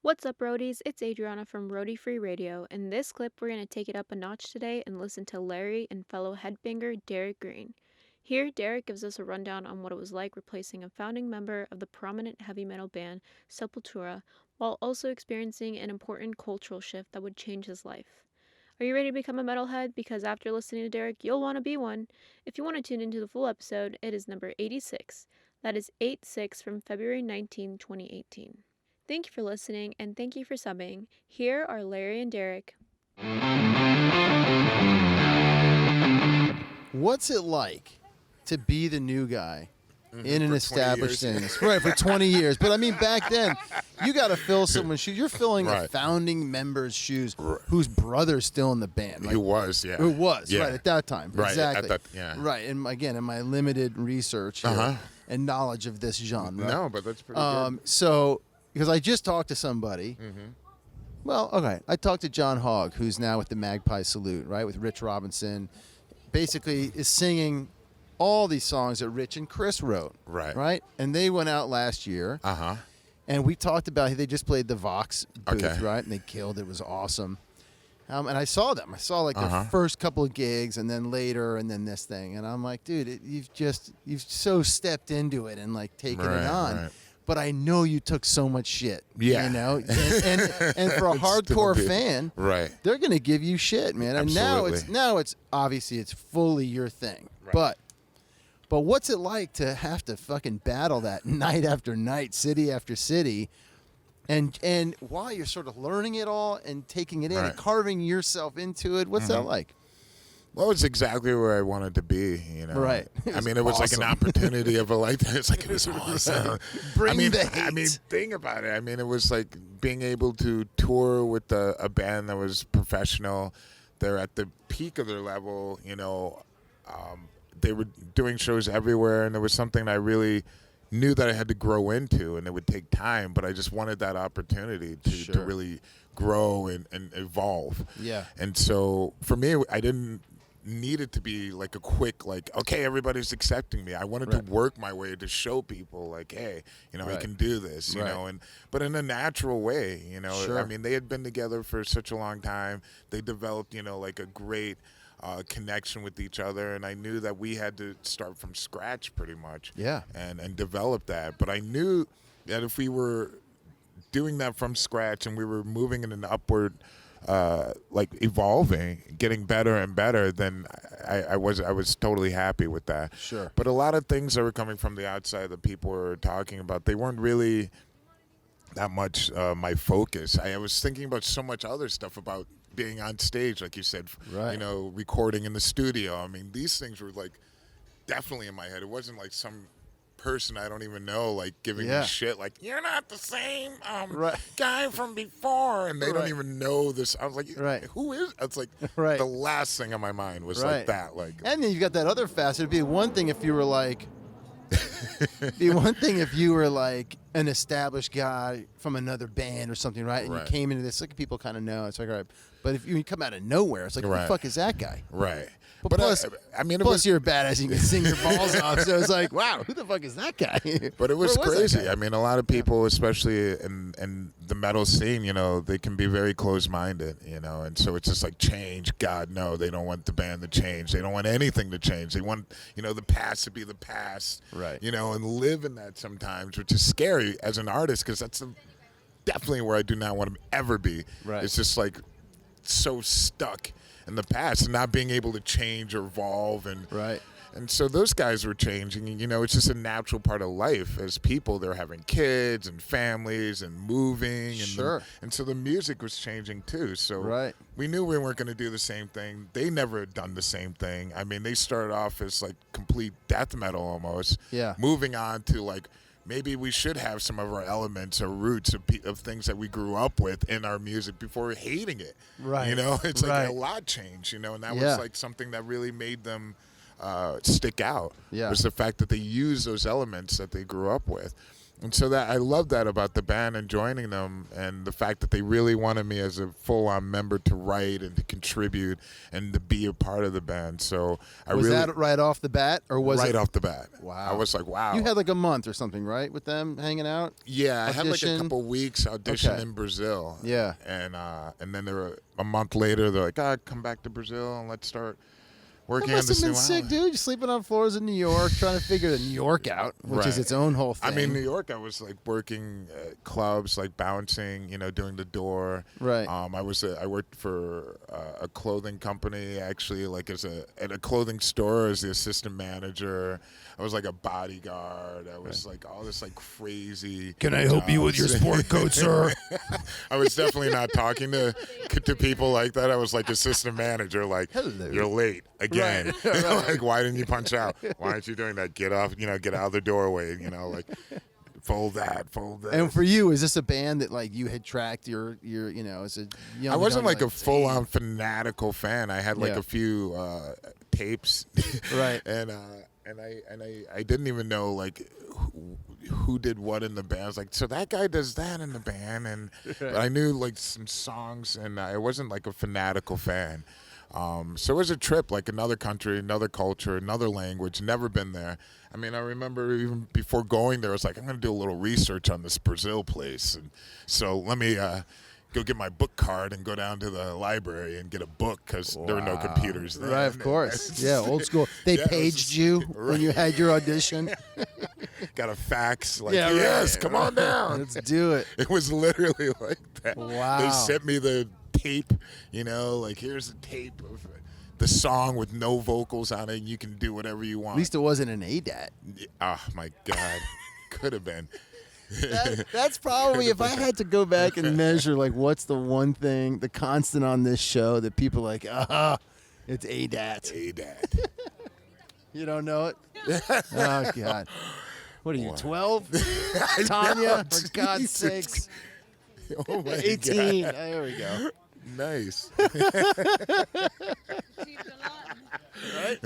What's up, roadies? It's Adriana from Roadie Free Radio. In this clip, we're going to take it up a notch today and listen to Larry and fellow headbanger Derrick Green. Here, Derrick gives us a rundown on what it was like replacing a founding member of the prominent heavy metal band Sepultura, while also experiencing an important cultural shift that would change his life. Are you ready to become a metalhead? Because after listening to Derrick, you'll want to be one. If you want to tune into the full episode, it is number 86. That is 86 from February 19, 2018. Thank you for listening, and thank you for subbing. Here are Larry and Derrick. What's it like to be the new guy in an for 20 established years. thing? Right, for 20 years. But I mean, back then, you got to fill someone's shoes. You're filling a Right. founding member's shoes whose brother's still in the band. Who was, yeah. Who was, Yeah. right, at that time. Right, Exactly. at that- yeah. Right, and again, in my limited research here and knowledge of this genre. No, but that's pretty good. So, because I just talked to somebody. Mm-hmm. Well, okay. I talked to John Hogg, who's now with the Magpie Salute, right, with Rich Robinson. Basically, is singing all these songs that Rich and Chris wrote. Right. Right? And they went out last year. Uh-huh. And we talked about, they just played the Vox booth, Okay. right? And they killed it. It was awesome. And I saw them. I saw like their first couple of gigs and then later and then this thing. And I'm like, dude, you've so stepped into it and like taken it on. Right. But I know you took so much shit. Yeah. You know? And for a hardcore fan, Right. they're going to give you shit, man. And Absolutely. now it's obviously it's fully your thing. Right. But what's it like to have to fucking battle that night after night, city after city, and while you're sort of learning it all and taking it in and Right. carving yourself into it? What's that like? Well, it's exactly where I wanted to be, you know. Right. I mean, it was like an awesome. opportunity of a lifetime. It's like, it was awesome. Bring the I mean, hate. think about it. I mean, it was like being able to tour with a band that was professional. They're at the peak of their level, you know. They were doing shows everywhere, and there was something I really knew that I had to grow into, and it would take time, but I just wanted that opportunity to Sure. really grow and evolve. Yeah. And so for me, I didn't need it to be like a quick, like, okay, everybody's accepting me. I wanted Right. to work my way to show people, like, hey, you know, I Right. can do this, you Right. know, but in a natural way, you know. Sure. I mean, they had been together for such a long time. They developed, you know, like a great connection with each other, and I knew that we had to start from scratch pretty much. Yeah. And develop that. But I knew that if we were doing that from scratch and we were moving in an upward like evolving, getting better and better, then I was totally happy with that. Sure. But a lot of things that were coming from the outside that people were talking about, they weren't really that much my focus. I was thinking about so much other stuff, about being on stage, like you said, Right. you know, recording in the studio. I mean, these things were like definitely in my head. It wasn't like some person I don't even know like giving Yeah. me shit like, you're not the same Right. guy from before, and they Right. don't even know this. I was like, Right. who is? It's like Right. the last thing on my mind was Right. like that. Like, And then you got that other facet. It'd be one thing if you were like, be one thing if you were like an established guy from another band or something, right? And Right. you came into this, like people kind of know. It's like, all right. But if you come out of nowhere, it's like, who the Right. fuck is that guy? right. But But plus, I mean, it plus was, you're a badass. You can sing your balls off. So it's like, wow, who the fuck is that guy? but it was Where that crazy. guy? I mean, a lot of people, especially in the metal scene, you know, they can be very close-minded, you know, and so it's just like, change. God, no, they don't want the band to change. They don't want anything to change. They want, you know, the past to be the past, Right. You know, and live in that sometimes, which is scary as an artist, because that's definitely where I do not want to ever be. Right. It's just like so stuck in the past and not being able to change or evolve, and Right. and so those guys were changing, and you know, it's just a natural part of life. As people, they're having kids and families and moving, and Sure. and so the music was changing too. So Right. we knew we weren't going to do the same thing. They never had done the same thing. I mean, they started off as like complete death metal almost. Yeah. Moving on to like, maybe we should have some of our elements or roots of things that we grew up with in our music before hating it. Right. You know, it's like Right. a lot changed, you know, and that Yeah. was like something that really made them stick out. Yeah. Was the fact that they used those elements that they grew up with. And so that I love that about the band and joining them, and the fact that they really wanted me as a full-on member to write and to contribute and to be a part of the band. So Was that right off the bat, or was right it off the bat? Wow. I was like, wow. You had like a month or something, right, with them hanging out? Yeah, I had like Audition? a couple weeks audition Okay. in Brazil. Yeah. And then they were a month later. They're like, come back to Brazil and let's start working That on must have this been new sick, album. dude. You're sleeping on floors in New York, trying to figure New York out, which is Right. its own whole thing. I mean, New York, I was like working at clubs, like bouncing, doing the door. Right. I worked for a clothing company, actually, like at a clothing store as the assistant manager. I was like a bodyguard. I was like all this like crazy. Can I help you with your sport coat, sir? I was definitely not talking to people like that. I was like assistant manager, like, Hello. you're late again. Right. Like, why didn't you punch out? Why aren't you doing that? Get off, get out of the doorway, like fold that. And for you, is this a band that like you had tracked your as a young? I wasn't like a damn. full-on fanatical fan. I had like Yeah. a few tapes, Right. and I didn't even know like who did what in the band. I was like, so that guy does that in the band, and but I knew like some songs, and I wasn't like a fanatical fan. So it was a trip, like another country, another culture, another language. Never been there. I mean, I remember even before going there, I was like, I'm going to do a little research on this Brazil place, and so let me go get my book card and go down to the library and get a book because there were no computers then. Right, of course. Yeah, old school. They Yeah, it was paged just- you right. when you had your audition. Got a fax, like, Yeah, right. yes, come on down. Let's do it. It was literally like that. Wow. They sent me the tape, like, here's a tape of the song with no vocals on it, and you can do whatever you want. At least it wasn't an ADAT. Oh, my God. Could have been. That's probably, if I had to go back and measure, like, what's the one thing, the constant on this show that people are like, it's ADAT. ADAT. You don't know it? Oh, God. What are you, 12? Tanya, for God's Jesus. sakes. Oh, my 18. God. There we go. Nice. Right?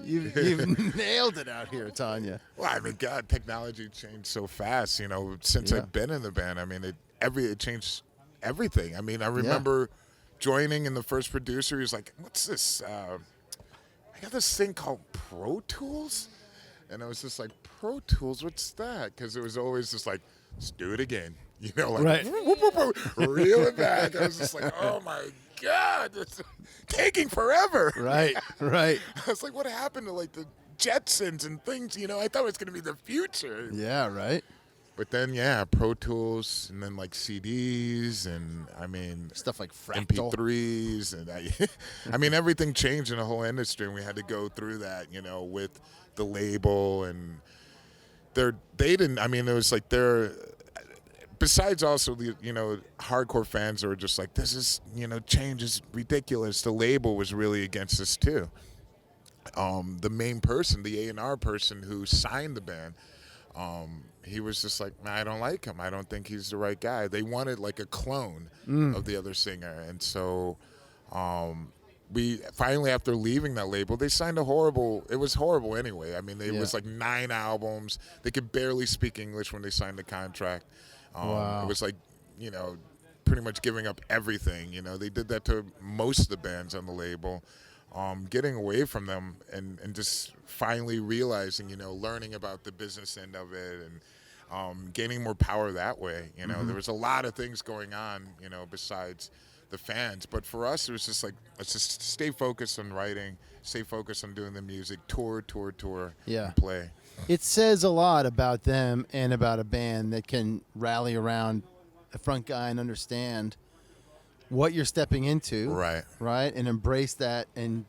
You've nailed it out here, Tanya. Well, I mean, God, technology changed so fast, since Yeah. I've been in the band. I mean, it changed everything. I mean, I remember joining, and the first producer, he was like, what's this? I got this thing called Pro Tools. And I was just like, Pro Tools, what's that? Because it was always just like, let's do it again. Like, Right. whoop, whoop, whoop, reel it back. I was just like, oh, my God, it's taking forever. Right. I was like, what happened to, like, the Jetsons and things, I thought it was going to be the future. Yeah, right. But then, Pro Tools, and then, like, CDs, and, I mean, Stuff like Fractal. MP3s, and I mean, everything changed in the whole industry, and we had to go through that, with the label, and they didn't, I mean, it was like besides also the, hardcore fans who were just like, this is, change is ridiculous. The label was really against us too. The main person, the A&R person who signed the band, he was just like, I don't like him. I don't think he's the right guy. They wanted like a clone of the other singer. And so we finally, after leaving that label, they signed it was horrible anyway. I mean, it was like 9 albums. They could barely speak English when they signed the contract. Wow. It was like, pretty much giving up everything. They did that to most of the bands on the label. Getting away from them and just finally realizing, learning about the business end of it and gaining more power that way. There was a lot of things going on, besides the fans. But for us, it was just like, let's just stay focused on writing, stay focused on doing the music, tour, Yeah. and play. It says a lot about them and about a band that can rally around a front guy and understand what you're stepping into. Right? And embrace that and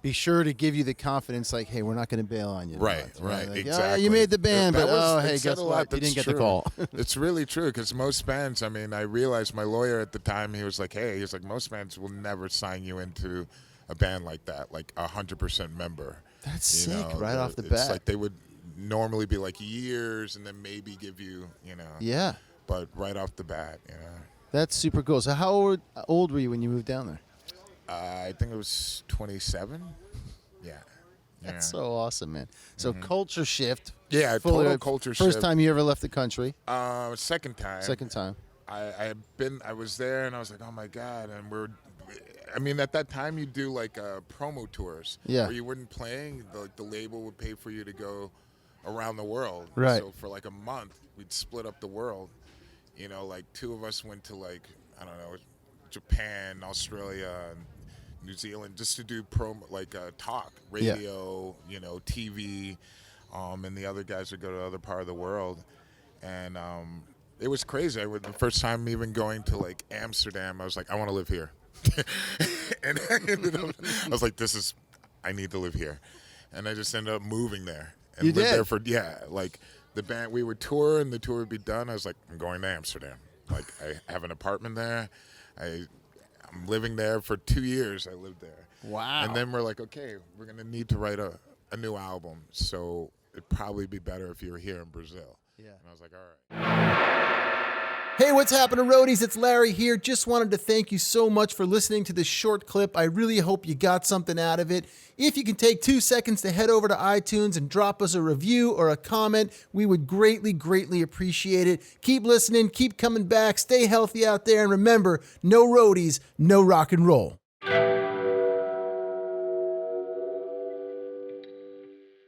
be sure to give you the confidence, like, hey, we're not going to bail on you. Right, Like, exactly. you made the band, That but was- hey, it said guess a what? lot. You didn't That's get the true. call. It's really true because most bands, I mean, I realized my lawyer at the time, he was like, most bands will never sign you into a band like that, like 100% member. That's sick right off the bat. It's like they would normally be like years and then maybe give you, Yeah. but right off the bat, That's super cool. So how old were you when you moved down there? I think it was 27. Yeah. That's so awesome, man. So culture shift. Yeah, total culture shift. First time you ever left the country? Second time. Second time. I was there and I was like, oh my God. And I mean, at that time you do like promo tours. Yeah. Where you weren't playing, the label would pay for you to go around the world. Right. So for like a month, we'd split up the world. You know, like 2 of us went to like, I don't know, Japan, Australia, and New Zealand just to do talk, radio, you know, TV, and the other guys would go to the other part of the world. And it was crazy. The first time even going to like Amsterdam, I was like, I want to live here. And I was like, I need to live here. And I just ended up moving there. And lived there for, like the band, we would tour and the tour would be done. I was like, I'm going to Amsterdam. Like I have an apartment there. I'm living there for 2 years. I lived there. Wow. And then we're like, okay, we're going to need to write a new album. So it'd probably be better if you were here in Brazil. Yeah. And I was like, all right. Hey, what's happening, roadies? It's Larry here. Just wanted to thank you so much for listening to this short clip. I really hope you got something out of it. If you can take 2 seconds to head over to iTunes and drop us a review or a comment, we would greatly, greatly appreciate it. Keep listening, keep coming back, stay healthy out there, and remember, no roadies, no rock and roll.